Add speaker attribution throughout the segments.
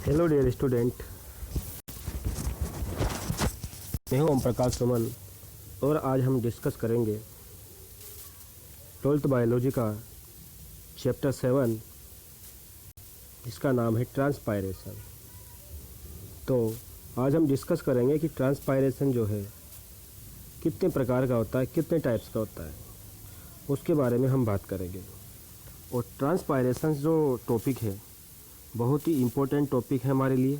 Speaker 1: Hello dear student, मैं हूं ओम प्रकाश सुमन और आज हम डिस्कस करेंगे 12th बायोलॉजी का चैप्टर 7 जिसका नाम है ट्रांसपायरेशन। तो आज हम डिस्कस करेंगे कि ट्रांसपायरेशन जो है कितने प्रकार का होता है, कितने टाइप्स का होता है, उसके बारे में हम बात करेंगे। और ट्रांसपायरेशन जो टॉपिक है बहुत ही इम्पोर्टेंट टॉपिक है हमारे लिए,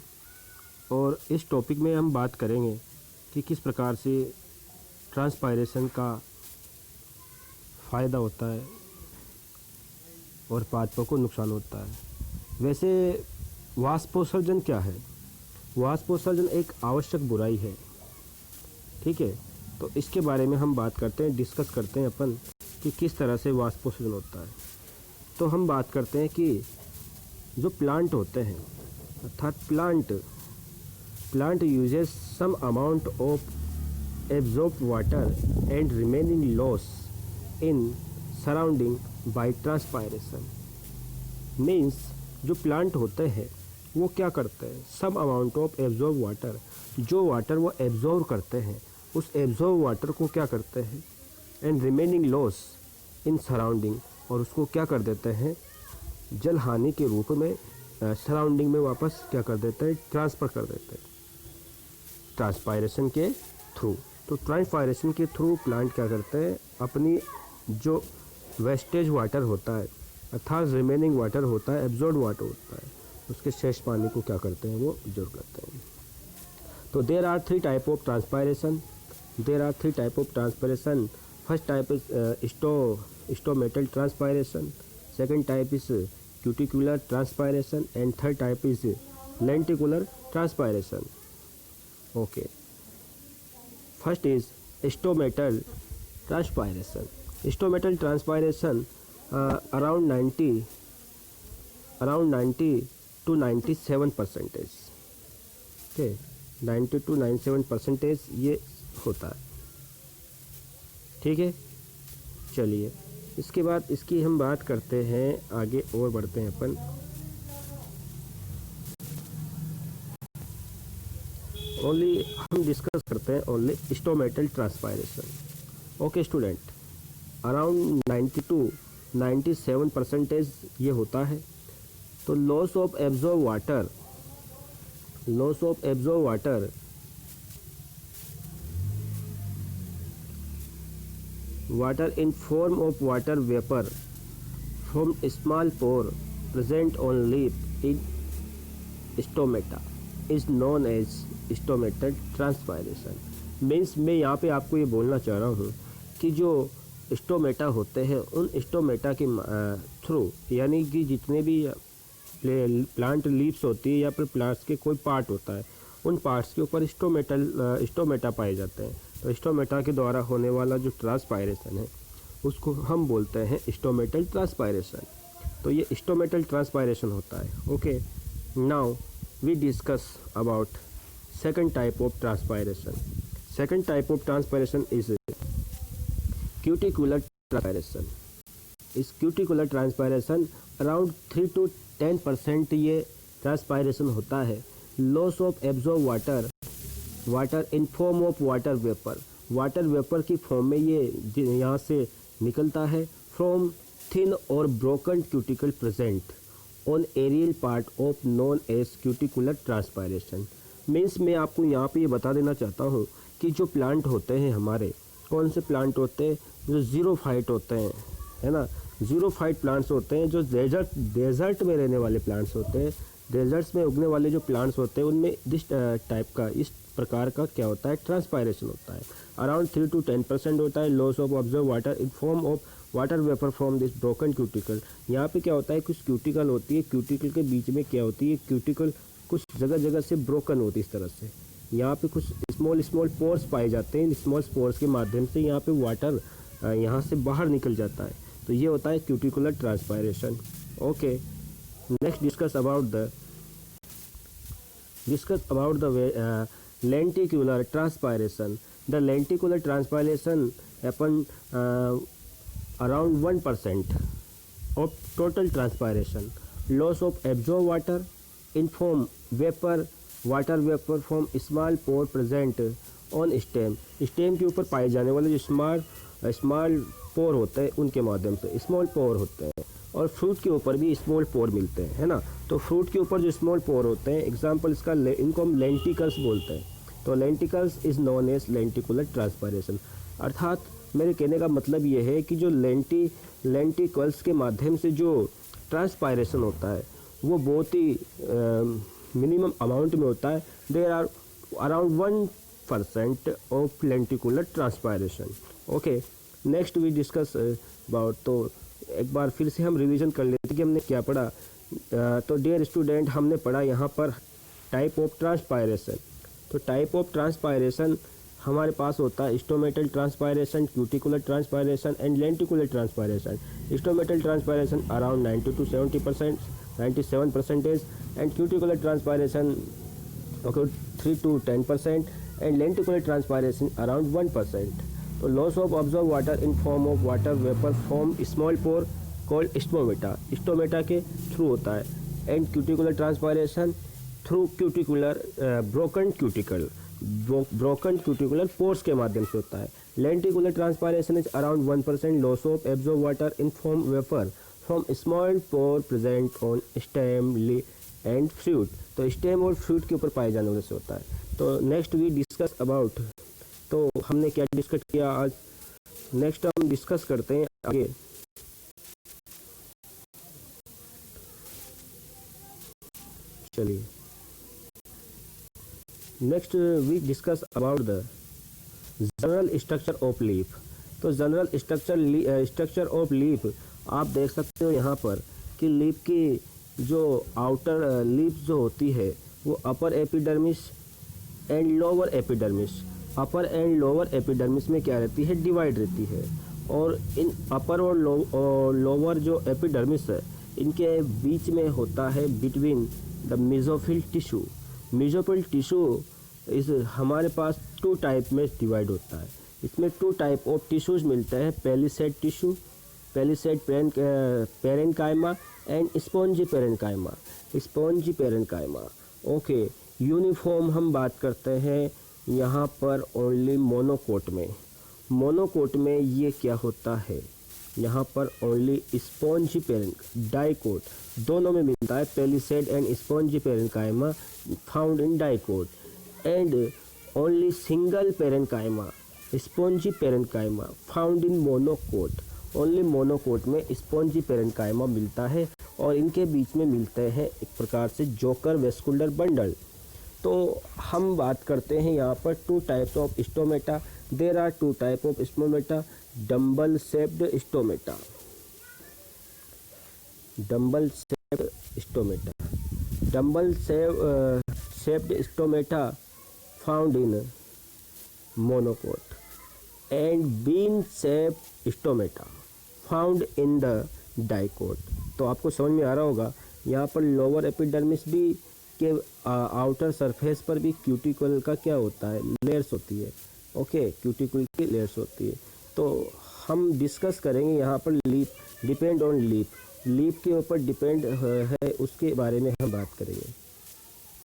Speaker 1: और इस टॉपिक में हम बात करेंगे कि किस प्रकार से ट्रांसपायरेशन का फ़ायदा होता है और पादपों को नुकसान होता है। वैसे वाष्पोत्सर्जन क्या है? वाष्पोत्सर्जन एक आवश्यक बुराई है, ठीक है। तो इसके बारे में हम बात करते हैं, डिस्कस करते हैं अपन कि किस तरह से वाष्पोत्सर्जन होता है। तो हम बात करते हैं कि जो प्लांट होते हैं, अर्थात plant uses some amount of absorbed water and remaining loss in surrounding by transpiration. Means जो प्लांट होते हैं वो क्या करते हैं, some amount of absorb water, जो वाटर वो एब्जॉर्ब करते हैं उस एब्जॉर्ब वाटर को क्या करते हैं, and remaining loss in surrounding, और उसको क्या कर देते हैं, जल हानि के रूप में सराउंडिंग में वापस क्या कर देते हैं, ट्रांसफ़र कर देते हैं ट्रांसपायरेशन के थ्रू। तो ट्रांसपायरेशन के थ्रू प्लांट क्या करते हैं, अपनी जो वेस्टेज वाटर होता है अर्थात रिमेनिंग वाटर होता है, एब्जॉर्ब वाटर होता है, उसके शेष पानी को क्या करते हैं, वो एब्जॉर्ब करते हैं। तो there are three type of transpiration. First type is stomatal transpiration, second type is cuticular transpiration, and third type is lenticular transpiration. Okay, first is stomatal transpiration. Stomatal transpiration around 90 to 97%, okay, 90 to 97% ये होता है, ठीक है। चलिए इसके बाद इसकी हम बात करते हैं, आगे और बढ़ते हैं अपन। ओनली हम डिस्कस करते हैं only stomatal transpiration. Okay student, around 90 to 97% ये होता है। तो loss of absorb water water in form of water vapor from small pore present on leaf in stomata is known as stomatal transpiration. Means मैं यहाँ पे आपको ये बोलना चाह रहा हूँ कि जो स्टोमेटा होते हैं उन स्टोमेटा के थ्रू, यानी कि जितने भी प्लांट लीव्स होती है या फिर प्लांट्स के कोई पार्ट होता है उन पार्ट्स के ऊपर स्टोमेटा पाए जाते हैं। तो स्टोमेटा के द्वारा होने वाला जो ट्रांसपायरेशन है उसको हम बोलते हैं स्टोमेटल ट्रांसपायरेशन। तो ये स्टोमेटल ट्रांसपायरेशन होता है। Okay, now we discuss about second type of transpiration. Second type of transpiration is cuticular transpiration. इस क्यूटिकुलर ट्रांसपायरेशन अराउंड 3 to 10% ये ट्रांसपायरेशन होता है। Loss of absorb water in form of water vapour की form में ये यहाँ से निकलता है। फ्रॉम थिन और broken cuticle present on aerial part of known as cuticular transpiration. Means मैं आपको यहाँ पे ये बता देना चाहता हूँ कि जो प्लांट होते हैं हमारे, कौन से प्लांट होते हैं, जो ज़ीरोफाइट होते हैं, है ना, ज़ीरोफाइट प्लांट्स होते हैं, जो डेजर्ट में रहने वाले प्लांट्स होते हैं, डेजर्ट्स में उगने वाले जो प्लांट्स होते हैं उनमें इस प्रकार का क्या होता है, ट्रांसपायरेशन होता है। अराउंड 3 to 10% होता है। Loss of observe water in form of water vapour from this broken cuticle. यहाँ पे क्या होता है, कुछ क्यूटिकल होती है, क्यूटिकल के बीच में क्या होती है, क्यूटिकल कुछ जगह से ब्रोकन होती है इस तरह से। यहाँ पे कुछ स्मॉल पोर्स पाए जाते हैं, स्मॉल पोर्स के माध्यम से यहाँ पे वाटर यहाँ से बाहर निकल जाता है। तो ये होता है cuticular transpiration. Okay, next discuss about the lenticular transpiration. The lenticular transpiration happen around 1% of total transpiration. Loss of absorbed water inform vapour water vapour from small pore present on stem. Stem के ऊपर पाए जाने वाले जो small पोर होते हैं उनके माध्यम से, स्मॉल पोर होते हैं। और फ्रूट के ऊपर भी स्मॉल पोर मिलते हैं, है ना। तो फ्रूट के ऊपर जो स्मॉल पोर होते हैं, एग्जाम्पल इसका इनको हम लेंटिकल्स बोलते हैं। तो lenticels is known as lenticular transpiration. अर्थात मेरे कहने का मतलब ये है कि जो लेंटिकल्स के माध्यम से जो ट्रांसपायरेशन होता है वो बहुत ही मिनिमम अमाउंट में होता है। There are around 1% of lenticular transpiration. Okay, next we discuss about. तो एक बार फिर से हम रिवीजन कर लेते कि हमने क्या पढ़ा। तो डियर स्टूडेंट, हमने पढ़ा यहाँ पर टाइप ऑफ ट्रांसपायरेशन। तो टाइप ऑफ ट्रांसपायरेशन हमारे पास होता है stomatal transpiration, cuticular transpiration and lenticular transpiration. Stomatal transpiration around 90 to 70%, 97%, and cuticular transpiration 3 to 10%, and lenticular transpiration around 1%. तो loss of observe water in form of water vapour form small pore called stomata, stomata के through होता है। And cuticular transpiration through cuticular broken cuticular pores के माध्यम से होता है। Lenticular transpiration is around 1% loss of absorb water in form vapour from small pore present on stem and fruit. तो stem और फ्रूट के ऊपर पाए जाने वाले से होता है। तो नेक्स्ट वी डिस्कस अबाउट। तो हमने क्या डिस्कस किया आज, नेक्स्ट हम डिस्कस करते हैं आगे। चलिए next we discuss about the general structure of leaf. तो जनरल स्ट्रक्चर ऑफ लीफ आप देख सकते हो यहाँ पर कि लीफ की जो आउटर लीफ जो होती है वो upper epidermis and lower epidermis, upper and lower epidermis में क्या रहती है, डिवाइड रहती है। और इन अपर और लोअर जो एपिडर्मिस है इनके बीच में होता है between the mesophyll tissue. Mesophyll tissue इस हमारे पास 2 टाइप में डिवाइड होता है। इसमें 2 टाइप ऑफ टिश्यूज मिलते हैं, palisade tissue, palisade parenchyma and spongy parenchyma, spongy parenchyma. Okay, uniform हम बात करते हैं यहाँ पर ओनली मोनोकोट में। मोनोकोट में ये क्या होता है, यहाँ पर ओनली स्पॉन्जी डाइकोट दोनों में मिलता है। Palisade and spongy parenchyma found in dicot and only single parenchyma spongy parenchyma found in monocot. Only monocot में स्पॉन्जी पेरेन्काइमा मिलता है और इनके बीच में मिलते हैं एक प्रकार से जोकर वेस्कुलर बंडल। तो हम बात करते हैं यहाँ पर 2 types of stomata. There are 2 type of stomata, dumbbell shaped stomata, dumbbell shaped stomata, dumbbell shaped stomata found in monocot and bean shaped stomata found in the dicot. तो आपको समझ में आ रहा होगा, यहाँ पर लोअर एपिडर्मिस भी के आउटर सरफेस पर भी क्यूटिकल का क्या होता है, लेयर्स होती है। ओके, क्यूटिकल की लेयर्स होती है। तो हम डिस्कस करेंगे यहाँ पर leaf, depend on leaf, leaf के ऊपर डिपेंड है उसके बारे में हम बात करेंगे।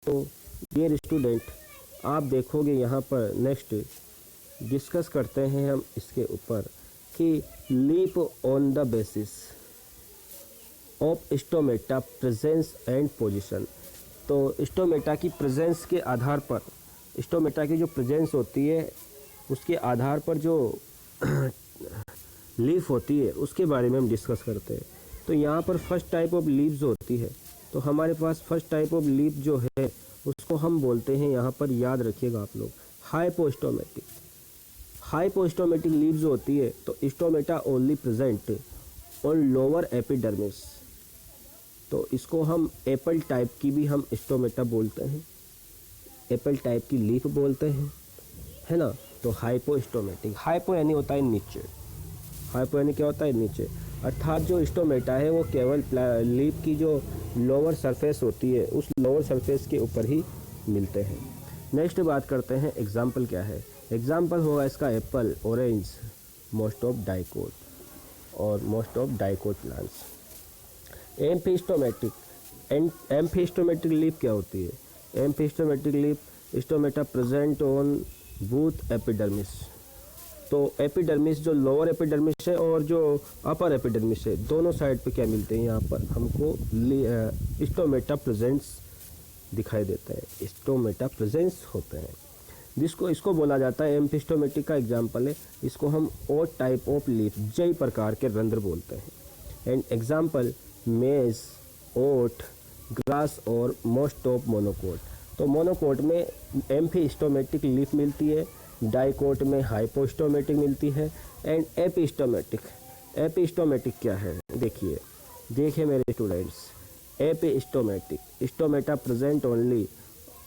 Speaker 1: तो डियर स्टूडेंट, आप देखोगे यहाँ पर नेक्स्ट डिस्कस करते हैं हम इसके ऊपर कि leaf on the basis of stomata presence and position. तो स्टोमेटा की प्रेजेंस के आधार पर, स्टोमेटा की जो प्रेजेंस होती है उसके आधार पर जो लीफ होती है उसके बारे में हम डिस्कस करते हैं। तो यहाँ पर फर्स्ट टाइप ऑफ लीफ जो होती है, तो हमारे पास फर्स्ट टाइप ऑफ लीफ जो है उसको हम बोलते हैं, यहाँ पर याद रखिएगा आप लोग, हाइपोस्टोमेटिक। हाइपोस्टोमेटिक लीफ जो होती है तो stomata only present on lower epidermis. तो इसको हम एप्पल टाइप की भी हम स्टोमेटा बोलते हैं, एप्पल टाइप की लीफ बोलते हैं, है ना। तो हाइपोस्टोमेटिक, हाइपो यानी होता है नीचे, हाइपो यानी क्या होता है, नीचे। अर्थात जो स्टोमेटा है वो केवल लीफ की जो लोअर सरफेस होती है उस लोअर सरफेस के ऊपर ही मिलते हैं। नेक्स्ट बात करते हैं एग्जाम्पल क्या है। एग्जाम्पल होगा इसका apple, orange, most of dicot और most of dicot plants. Amphistomatic, amphistomatic leaf क्या होती है? Amphistomatic leaf stomata present on both epidermis. तो एपिडर्मिस जो लोअर एपिडर्मिस है और जो अपर एपिडर्मिस है, दोनों साइड पे क्या मिलते हैं, यहाँ पर हमको स्टोमेटा प्रेजेंस दिखाई देता है, स्टोमेटा प्रेजेंस होते हैं, जिसको इसको बोला जाता है एम्फिस्टोमेटिक का एग्जाम्पल है, इसको हम ओट टाइप ऑफ लीफ, जई प्रकार के रंध्र बोलते हैं। एंड एग्जाम्पल मेज, ओट, ग्रास और मोस्ट ऑफ मोनोकोट। तो मोनोकोट में एम्फिस्टोमेटिक लीफ मिलती है, डाइकोट में हाइपोस्टोमेटिक मिलती है, एंड एपिस्टोमेटिक क्या है? देखिए मेरे students, epistomatic stomata present only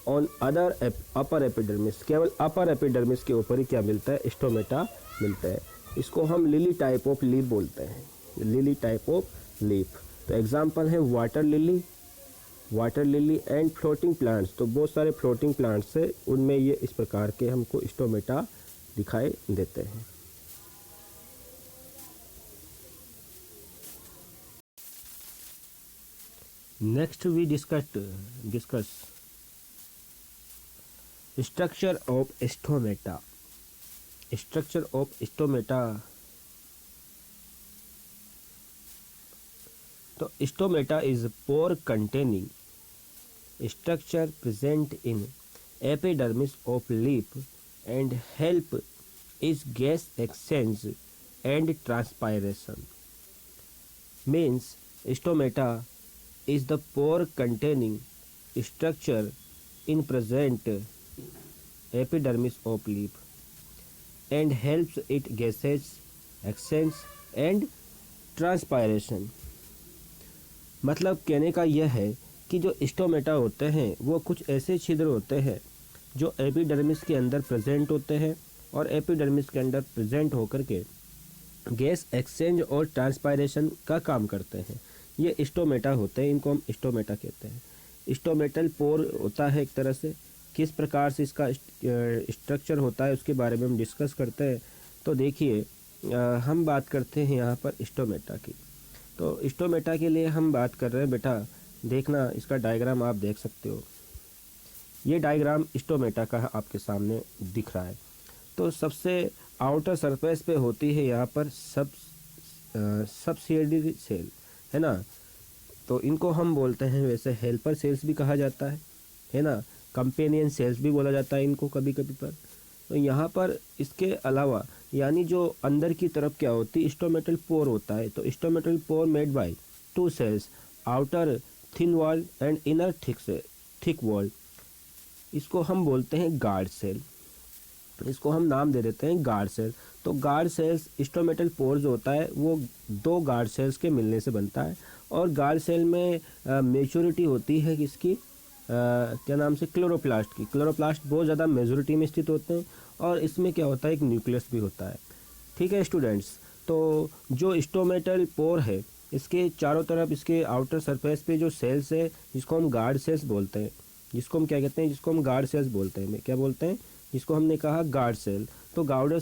Speaker 1: on other upper epidermis, केवल अपर एपिडर्मिस के ऊपर ही क्या मिलता है? स्टोमेटा मिलता है। इसको हम लिली टाइप ऑफ लीफ बोलते हैं, लिली टाइप ऑफ लीफ। तो एग्जांपल है water lily and floating plants. तो बहुत सारे फ्लोटिंग प्लांट्स है, उनमें ये इस प्रकार के हमको स्टोमेटा दिखाई देते हैं। Next we discuss structure of stomata. Structure of stomata. तो stomata is pore containing structure present in epidermis of leaf and help is gas exchange and transpiration. Means stomata is the pore containing structure in present epidermis of leaf and helps it gases exchange and transpiration. मतलब कहने का यह है कि जो stomata होते हैं वो कुछ ऐसे छिद्र होते हैं जो एपिडर्मिस के अंदर प्रेजेंट होते हैं और एपिडर्मिस के अंदर प्रेजेंट होकर के गैस एक्सचेंज और ट्रांसपायरेशन का काम करते हैं। ये स्टोमेटा होते हैं, इनको हम स्टोमेटा कहते हैं। स्टोमेटल पोर होता है एक तरह से, किस प्रकार से इसका स्ट्रक्चर होता है उसके बारे में हम डिस्कस करते हैं। तो देखिए हम बात करते हैं यहाँ पर स्टोमेटा की। तो स्टोमेटा के लिए हम बात कर रहे हैं, बेटा देखना इसका डायग्राम आप देख सकते हो। ये डायग्राम स्टोमेटा का आपके सामने दिख रहा है। तो सबसे आउटर सरफेस पे होती है यहाँ पर सबसिडियरी सेल, है ना। तो इनको हम बोलते हैं वैसे हेल्पर सेल्स भी कहा जाता है ना, कंपेनियन सेल्स भी बोला जाता है इनको कभी कभी पर। तो यहाँ पर इसके अलावा यानी जो अंदर की तरफ क्या होती है, स्टोमेटल पोर होता है। तो stomatal pore made by two cells, outer thin wall and inner thick wall. इसको हम बोलते हैं गार्ड सेल, इसको हम नाम दे देते हैं गार्ड सेल। तो गार्ड सेल्स स्टोमेटल पोर जो होता है वो दो गार्ड सेल्स के मिलने से बनता है। और गार्ड सेल में मेच्योरिटी होती है किसकी, क्या नाम से, क्लोरोप्लास्ट की। क्लोरोप्लास्ट बहुत ज़्यादा मेजोरिटी में स्थित होते हैं और इसमें क्या होता है, एक न्यूक्लियस भी होता है। ठीक है स्टूडेंट्स। तो जो स्टोमेटल पोर है इसके चारों तरफ, इसके आउटर सरफेस पे जो सेल्स है जिसको हम गार्ड सेल्स बोलते हैं, जिसको हम क्या कहते हैं, जिसको हम गार्ड सेल्स बोलते हैं, क्या बोलते हैं, जिसको हमने कहा गार्ड सेल। तो गार्ड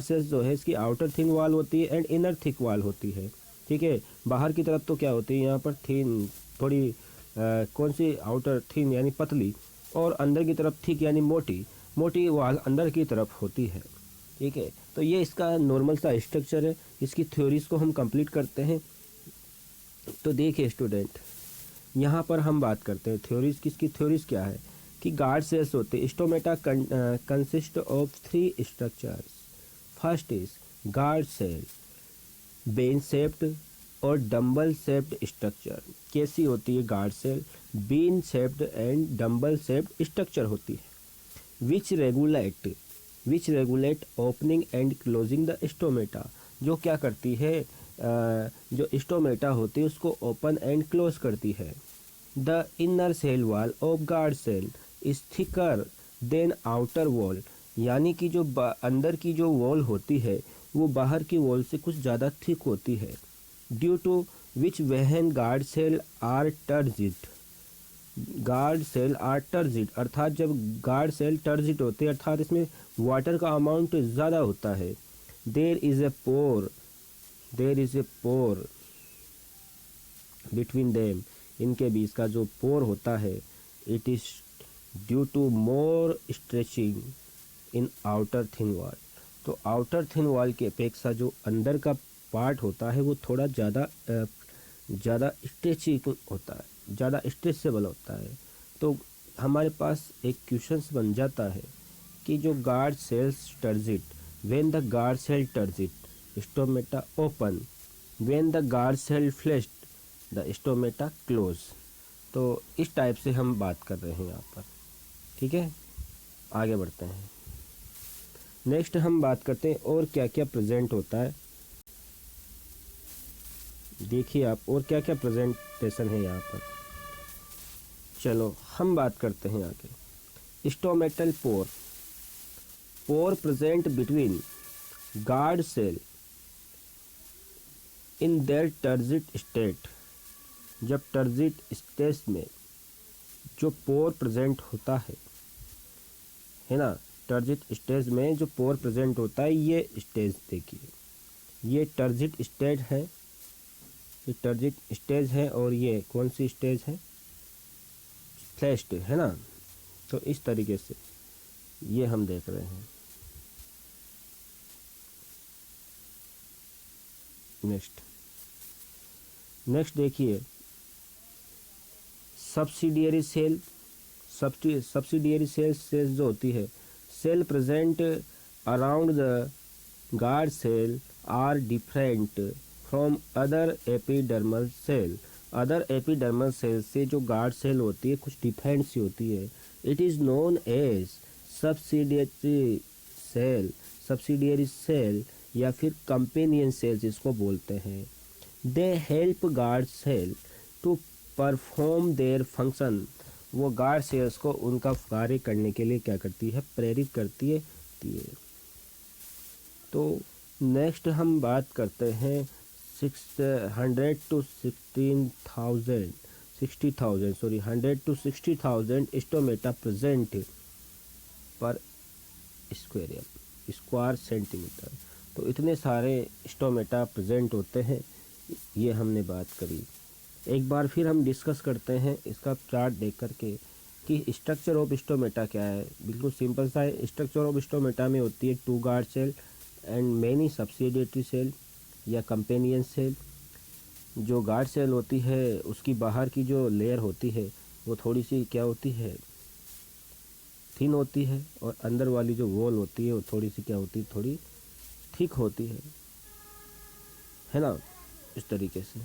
Speaker 1: सेल्स जो है इसकी आउटर थिन वॉल होती है एंड इनर थिक वॉल होती है। ठीक है, बाहर की तरफ तो क्या होती है यहाँ पर थिन, थोड़ी कौन सी, आउटर थिन यानी पतली, और अंदर की तरफ थिक यानी मोटी वॉल अंदर की तरफ होती है। ठीक है, तो ये इसका नॉर्मल सा स्ट्रक्चर है। इसकी थ्योरीज को हम कंप्लीट करते हैं। तो देखिए स्टूडेंट, यहाँ पर हम बात करते हैं थ्योरीज, किसकी थ्योरीज क्या है कि गार्ड सेल्स होते हैं। Stomata consist of 3 structures. First is guard cell, bean shaped और डम्बल शेप्ड स्ट्रक्चर। कैसी होती है guard cell, bean shaped and dumbbell shaped structure होती है। Which regulate opening and closing the stomata, जो क्या करती है, जो स्टोमेटा होती है उसको ओपन एंड क्लोज करती है। The inner cell wall of guard cell is thicker than outer wall, यानी कि जो अंदर की जो वॉल होती है वो बाहर की वॉल से कुछ ज़्यादा थिक होती है। Due to which when guard cell are turgid, अर्थात जब गार्ड सेल टर्जिड होते हैं अर्थात इसमें वाटर का अमाउंट ज़्यादा होता है। There is a pore between them, इनके बीच का जो पोर होता है, it is due to more stretching in outer thin wall. तो आउटर थिन वॉल की अपेक्षा जो अंदर का पार्ट होता है वो थोड़ा ज़्यादा स्ट्रेचिंग होता है, ज़्यादा स्ट्रेचेबल होता है। तो हमारे पास एक क्वेश्चंस बन जाता है कि जो guard cells turgid, when the guard cell turgid stomata open, when the guard cell flaccid the stomata close. तो इस टाइप से हम बात कर रहे हैं यहाँ पर, ठीक है। आगे बढ़ते हैं। नेक्स्ट हम बात करते हैं और क्या क्या प्रेजेंट होता है। देखिए आप और क्या क्या प्रेजेंटेशन है यहाँ पर। चलो हम बात करते हैं आगे। Stomatal pore, pore present between guard cell in their turgid state. जब टर्जिट स्टेज में जो पोर प्रेजेंट होता है ना, टर्जिट स्टेज में जो पोर प्रेजेंट होता है, ये स्टेज देखिए, ये टर्जिट स्टेज है, ये टर्जिट स्टेज है और ये कौन सी स्टेज है, फ्लैश्ड है ना। तो इस तरीके से ये हम देख रहे हैं। नेक्स्ट देखिए, सब्सिडियरी सेल। सब्सिडियरी सेल्स जो होती है, cell present around the guard cell are different from other epidermal cell. Other epidermal cell से जो गार्ड सेल होती है कुछ डिफरेंट सी होती है। It is known as subsidiary cell, subsidiary cell या फिर कंपेनियन सेल्स इसको बोलते हैं। They help guard cell to perform their function. वो गार्ड सेल्स को उनका कार्य करने के लिए क्या करती है, प्रेरित करती है। तो नेक्स्ट हम बात करते हैं 100 to 60,000 स्टोमेटा प्रेजेंट पर स्क्वायर सेंटीमीटर। तो इतने सारे स्टोमेटा प्रेजेंट होते हैं, ये हमने बात करी। एक बार फिर हम डिस्कस करते हैं इसका चार्ट देख करके कि स्ट्रक्चर ऑफ स्टोमेटा क्या है। बिल्कुल सिंपल सा है। स्ट्रक्चर ऑफ स्टोमेटा में होती है 2 guard cell and many subsidiary cell या कंपेनियन सेल। जो गार्ड सेल होती है उसकी बाहर की जो लेयर होती है वो थोड़ी सी क्या होती है, थिन होती है, और अंदर वाली जो वॉल होती है वो थोड़ी सी क्या होती है, थोड़ी थिक होती है ना, इस तरीके से।